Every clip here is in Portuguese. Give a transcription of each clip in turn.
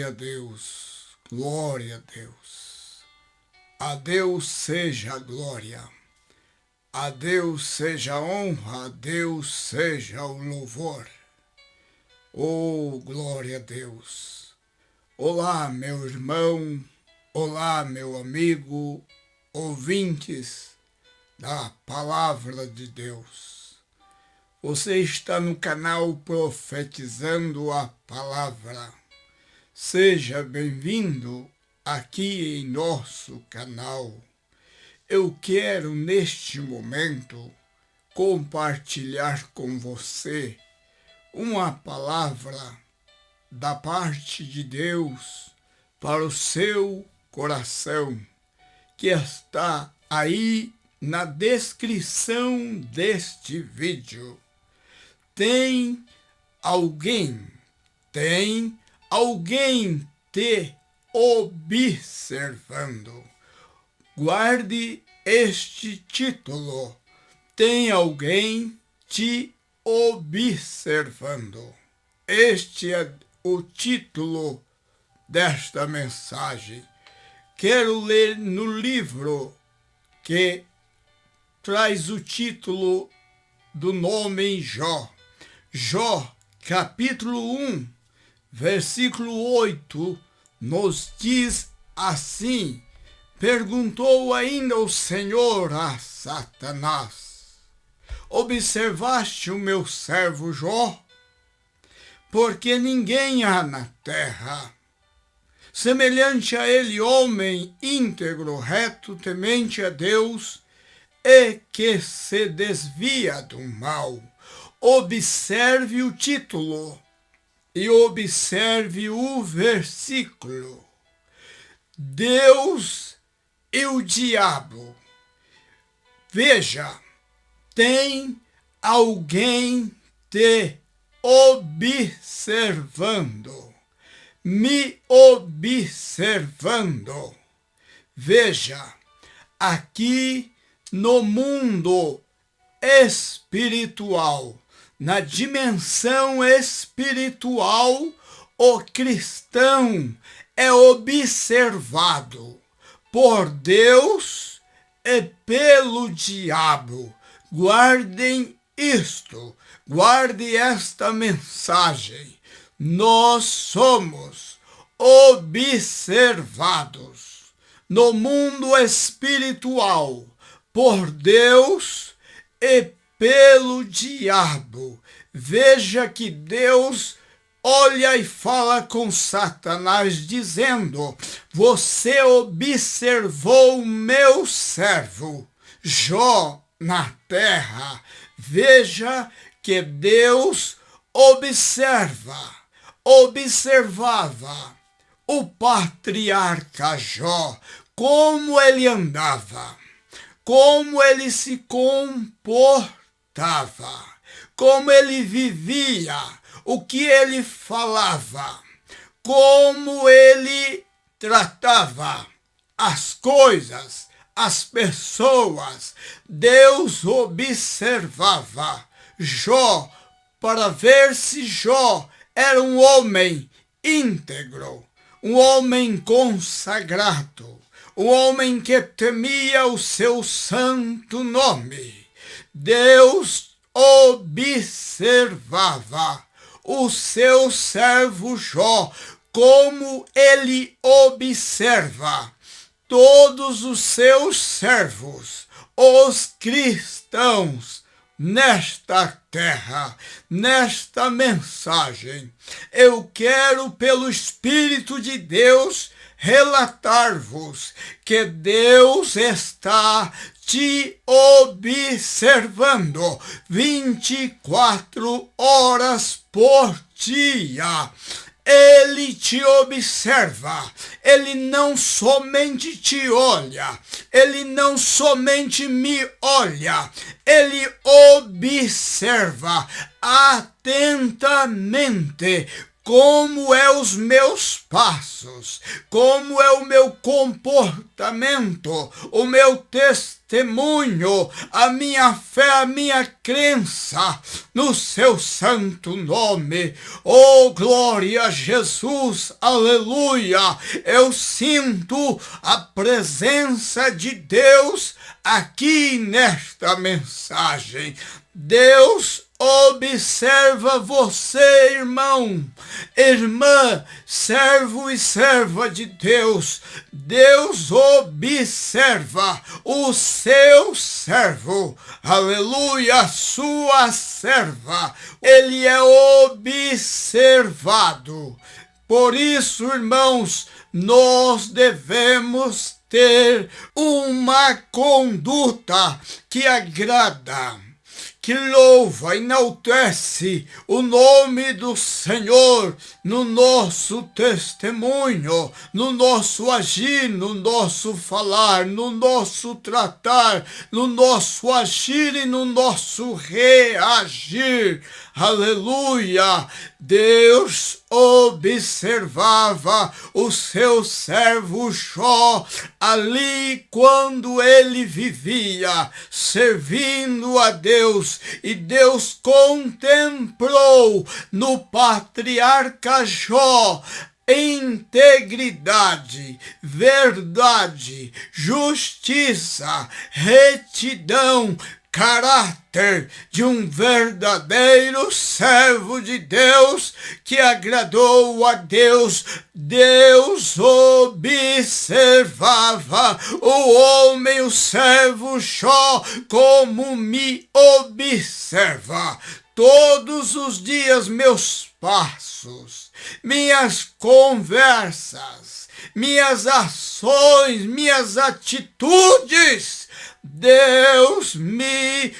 Glória a Deus, glória a Deus. A Deus seja a glória, a Deus seja a honra, a Deus seja o louvor. Oh, glória a Deus. Olá, meu irmão, olá, meu amigo, ouvintes da Palavra de Deus. Você está no canal Profetizando a Palavra. Seja bem-vindo aqui em nosso canal. Eu quero, neste momento, compartilhar com você uma palavra da parte de Deus para o seu coração, que está aí na descrição deste vídeo. Tem alguém te observando. Guarde este título. Tem alguém te observando. Este é o título desta mensagem. Quero ler no livro que traz o título do nome Jó. Jó, capítulo 1, versículo 8, nos diz assim: perguntou ainda o Senhor a Satanás: observaste o meu servo Jó? Porque ninguém há na terra semelhante a ele, homem íntegro, reto, temente a Deus, e que se desvia do mal. Observe o título e observe o versículo. Deus e o diabo. Veja, tem alguém te observando, me observando. Veja, aqui no mundo espiritual, na dimensão espiritual, o cristão é observado por Deus e pelo diabo. Guardem isto, guarde esta mensagem. Nós somos observados no mundo espiritual por Deus e pelo diabo. Veja que Deus olha e fala com Satanás dizendo: você observou o meu servo Jó na terra. Veja que Deus observava o patriarca Jó, como ele andava, como ele se comportava, como ele vivia, o que ele falava, como ele tratava as coisas, as pessoas. Deus observava Jó para ver se Jó era um homem íntegro, um homem consagrado, um homem que temia o seu santo nome. Deus observava o seu servo Jó, como ele observa todos os seus servos, os cristãos, nesta terra. Nesta mensagem, eu quero, pelo Espírito de Deus, relatar-vos que Deus está te observando 24 horas por dia. Ele te observa, ele não somente te olha, ele não somente me olha, ele observa atentamente como é os meus passos, como é o meu comportamento, o meu testemunho, a minha fé, a minha crença no seu santo nome. Oh, glória a Jesus, aleluia! Eu sinto a presença de Deus aqui nesta mensagem. Deus observa você, irmão, irmã, servo e serva de Deus. Deus observa o seu servo, aleluia, sua serva. Ele é observado. Por isso, irmãos, nós devemos ter uma conduta que agrada, que louva, enaltece o nome do Senhor no nosso testemunho, no nosso agir, no nosso falar, no nosso tratar, no nosso agir e no nosso reagir. Aleluia! Deus observava o seu servo Jó ali quando ele vivia servindo a Deus, e Deus contemplou no patriarca Jó integridade, verdade, justiça, retidão, caráter de um verdadeiro servo de Deus que agradou a Deus. Deus observava o homem, o servo Jó, como me observa todos os dias, meus passos, minhas conversas, minhas ações, minhas atitudes. Deus me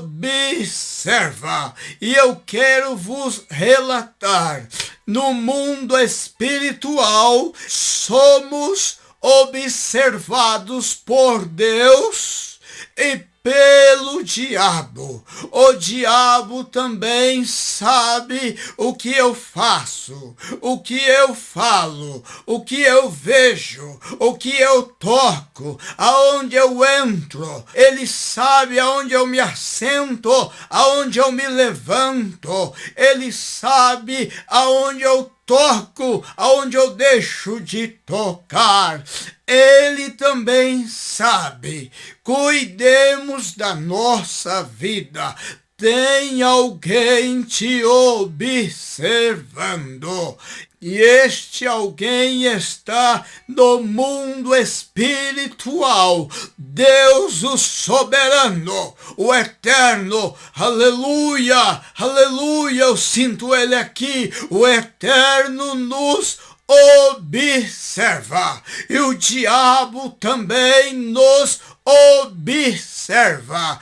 observa, e eu quero vos relatar: no mundo espiritual somos observados por Deus e pelo diabo. O diabo também sabe o que eu faço, o que eu falo, o que eu vejo, o que eu toco, aonde eu entro. Ele sabe aonde eu me assento, aonde eu me levanto. Ele sabe aonde eu toco, aonde eu deixo de tocar. Ele também sabe. Cuidemos da nossa vida. Tem alguém te observando. E este alguém está no mundo espiritual. Deus, o soberano, o eterno. Aleluia, aleluia. Eu sinto ele aqui. O eterno nos observa. E o diabo também nos observa.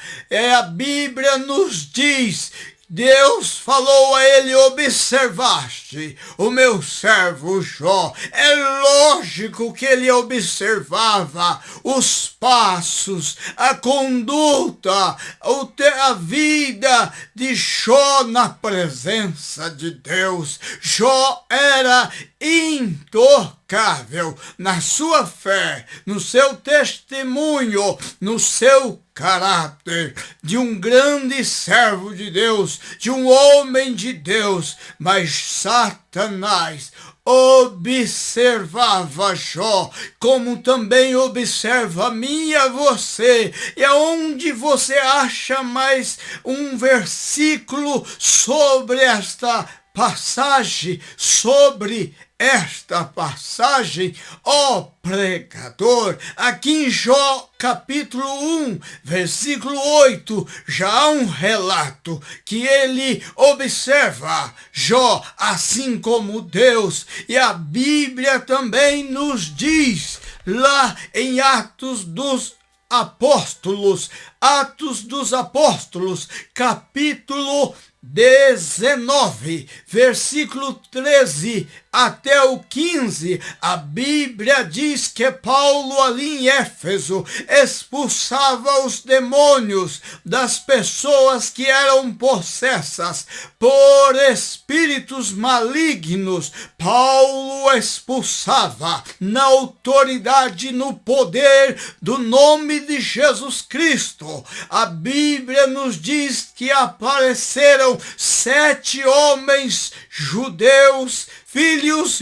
A Bíblia nos diz: Deus falou a ele: observaste o meu servo Jó. É lógico que ele observava os passos, a conduta, a vida de Jó na presença de Deus. Jó era intocável na sua fé, no seu testemunho, no seu caráter de um grande servo de Deus, de um homem de Deus. Mas Satanás observava Jó, como também observa a mim e a você. E aonde você acha mais um versículo sobre esta passagem, ó pregador? Aqui em Jó, capítulo 1, versículo 8, já há um relato que ele observa Jó, assim como Deus. E a Bíblia também nos diz, lá em Atos dos Apóstolos, Atos dos Apóstolos, capítulo 19, versículo 13 até o 15, a Bíblia diz que Paulo ali em Éfeso expulsava os demônios das pessoas que eram possessas por espíritos malignos. Paulo expulsava na autoridade, no poder do nome de Jesus Cristo. A Bíblia nos diz que apareceram 7 homens judeus, filhos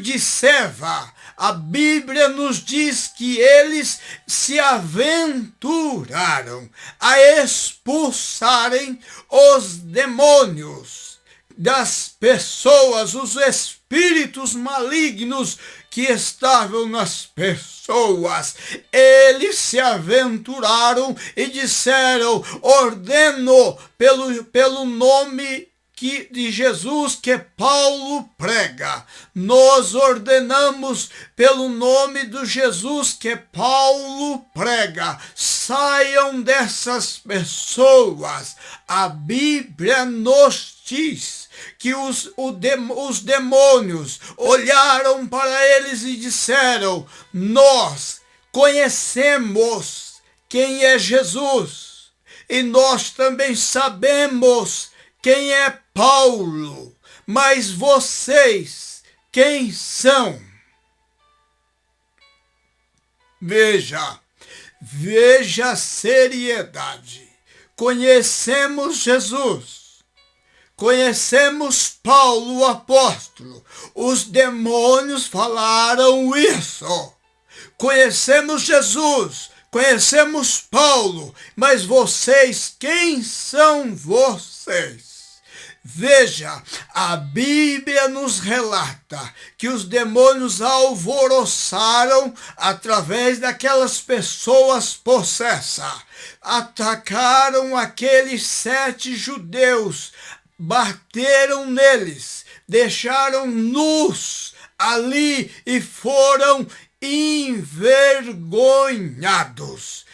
de Seva. A Bíblia nos diz que eles se aventuraram a expulsarem os demônios das pessoas, os espíritos malignos que estavam nas pessoas. Eles se aventuraram e disseram: ordeno pelo nome de Jesus que Paulo prega. Nós ordenamos pelo nome do Jesus que Paulo prega. Saiam dessas pessoas. A Bíblia nos diz que os demônios olharam para eles e disseram: nós conhecemos quem é Jesus e nós também sabemos quem é Paulo, mas vocês, quem são? Veja a seriedade. Conhecemos Jesus, conhecemos Paulo, o apóstolo. Os demônios falaram isso. Conhecemos Jesus, conhecemos Paulo, mas vocês, quem são vocês? Veja, a Bíblia nos relata que os demônios alvoroçaram através daquelas pessoas possessas, atacaram aqueles 7 judeus, bateram neles, deixaram nus ali e foram envergonhados.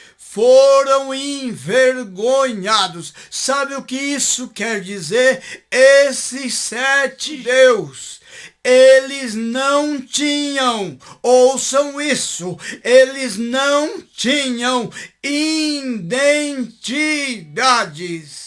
Sabe o que isso quer dizer? Esses 7 judeus, eles não tinham, ouçam isso, eles não tinham identidades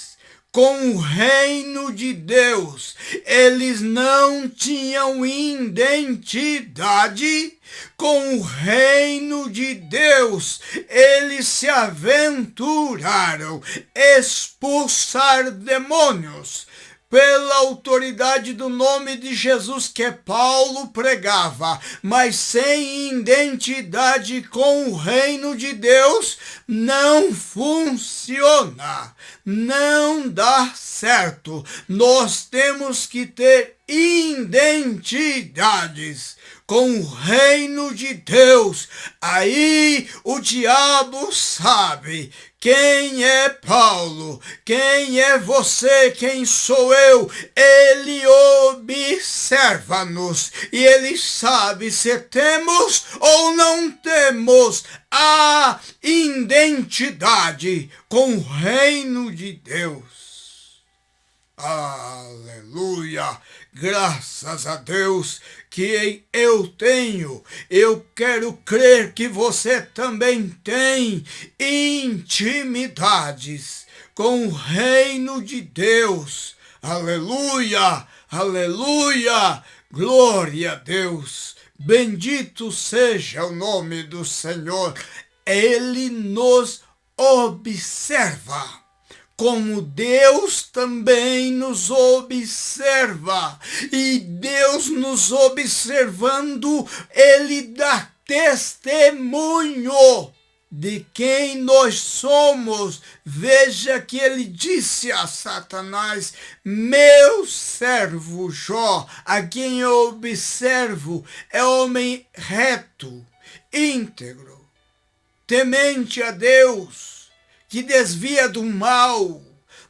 com o reino de Deus. Eles não tinham identidade com o reino de Deus. Eles se aventuraram a expulsar demônios pela autoridade do nome de Jesus que Paulo pregava, mas sem identidade com o reino de Deus, não funciona, não dá certo. Nós temos que ter identidades com o reino de Deus. Aí o diabo sabe quem é Paulo, quem é você, quem sou eu. Ele observa-nos e ele sabe se temos ou não temos a identidade com o reino de Deus. Aleluia! Graças a Deus que eu quero crer que você também tem intimidades com o reino de Deus. Aleluia, aleluia, glória a Deus. Bendito seja o nome do Senhor. Ele nos observa, como Deus também nos observa. E Deus nos observando, Ele dá testemunho de quem nós somos. Veja que ele disse a Satanás: meu servo Jó, a quem eu observo, é homem reto, íntegro, temente a Deus, que desvia do mal.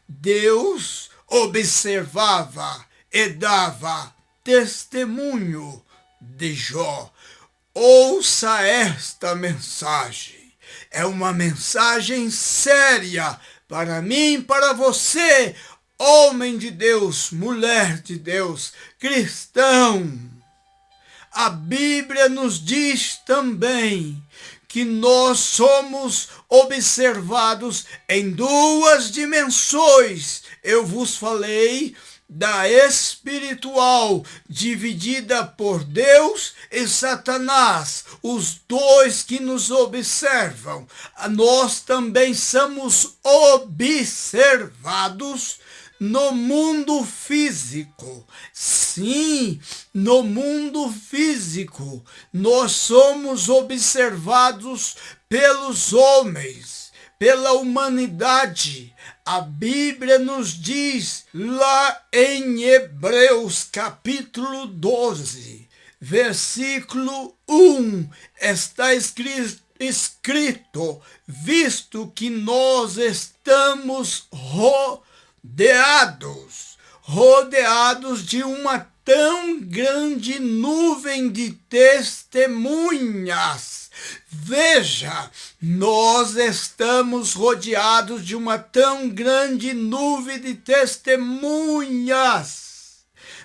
Deus observava e dava testemunho de Jó. Ouça esta mensagem. É uma mensagem séria para mim, para você, homem de Deus, mulher de Deus, cristão. A Bíblia nos diz também que nós somos observados em duas dimensões. Eu vos falei da espiritual, dividida por Deus e Satanás, os dois que nos observam. Nós também somos observados no mundo físico. Sim, no mundo físico, nós somos observados pelos homens, pela humanidade. A Bíblia nos diz lá em Hebreus capítulo 12, versículo 1, está escrito, visto que nós estamos rodeados de uma tão grande nuvem de testemunhas. Veja, nós estamos rodeados de uma tão grande nuvem de testemunhas.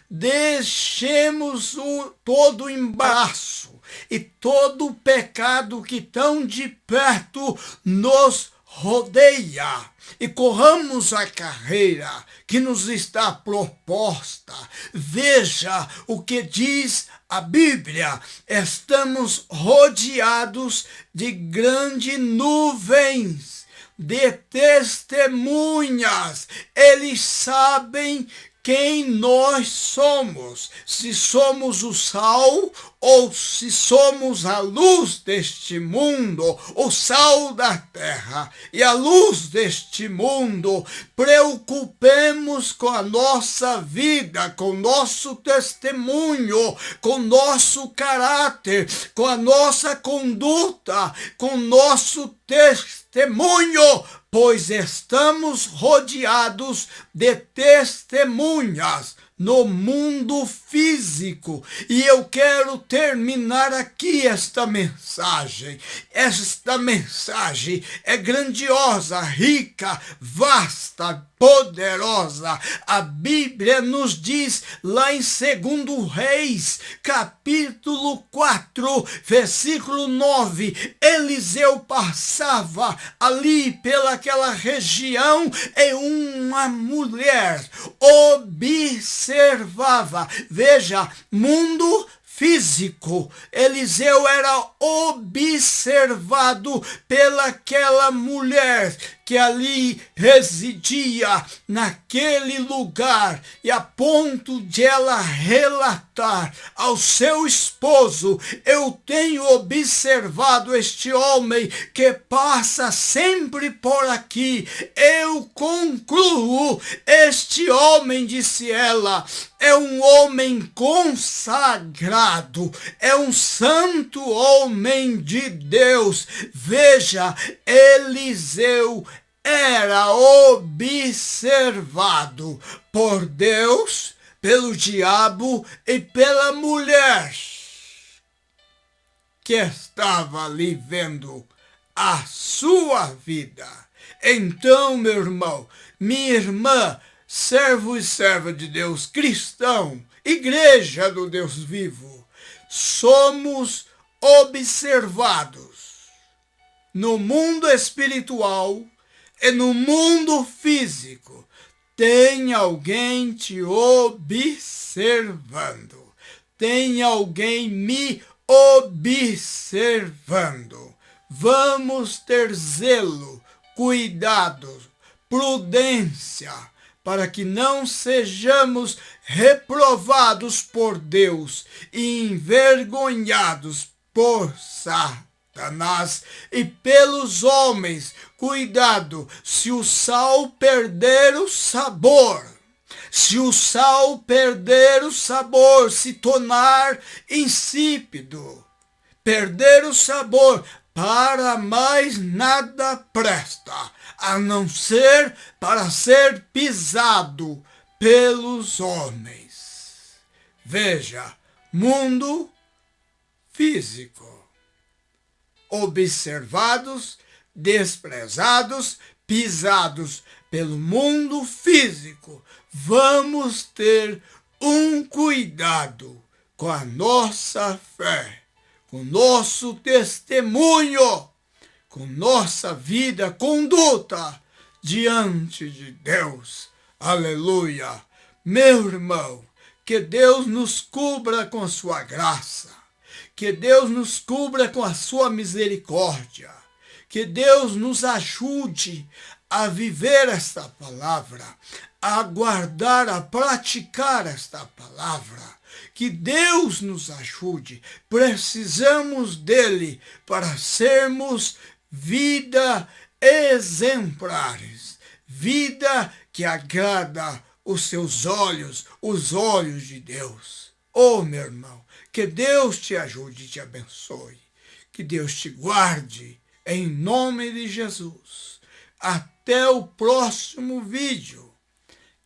Deixemos todo o embaraço e todo o pecado que tão de perto nos rodeia e corramos a carreira que nos está proposta. Veja o que diz a Bíblia: estamos rodeados de grandes nuvens de testemunhas. Eles sabem quem nós somos, se somos o sal ou se somos a luz deste mundo, o sal da terra e a luz deste mundo. Preocupemos com a nossa vida, com nosso testemunho, com nosso caráter, com a nossa conduta, com nosso testemunho, pois estamos rodeados de testemunhas no mundo físico. E eu quero terminar aqui esta mensagem. Esta mensagem é grandiosa, rica, vasta, poderosa. A Bíblia nos diz lá em 2 Reis, capítulo 4, versículo 9, Eliseu passava ali pelaquela região e uma mulher observava. Veja, mundo físico. Eliseu era observado pelaquela mulher que ali residia naquele lugar, e a ponto de ela relatar ao seu esposo: eu tenho observado este homem que passa sempre por aqui. Eu concluo, este homem, disse ela, é um homem consagrado, é um santo homem de Deus. Veja, Eliseu era observado por Deus, pelo diabo e pela mulher que estava ali vendo a sua vida. Então, meu irmão, minha irmã, servo e serva de Deus, cristão, igreja do Deus vivo, somos observados no mundo espiritual e no mundo físico. Tem alguém te observando. Tem alguém me observando. Vamos ter zelo, cuidado, prudência, para que não sejamos reprovados por Deus e envergonhados por Satanás e pelos homens. Cuidado, se o sal perder o sabor, se o sal perder o sabor, se tornar insípido, perder o sabor, para mais nada presta, a não ser para ser pisado pelos homens. Veja, mundo físico, observados, desprezados, pisados pelo mundo físico. Vamos ter um cuidado com a nossa fé, com nosso testemunho, com nossa vida, conduta diante de Deus. Aleluia! Meu irmão, que Deus nos cubra com sua graça, que Deus nos cubra com a sua misericórdia, que Deus nos ajude a viver esta palavra, a guardar, a praticar esta palavra. Que Deus nos ajude. Precisamos dele para sermos vida exemplares, vida que agrada os seus olhos, os olhos de Deus. Oh, meu irmão, que Deus te ajude e te abençoe. Que Deus te guarde, em nome de Jesus. Até o próximo vídeo.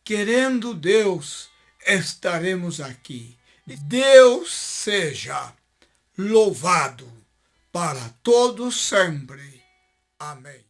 Querendo Deus, estaremos aqui. Deus seja louvado para todos sempre. Amém.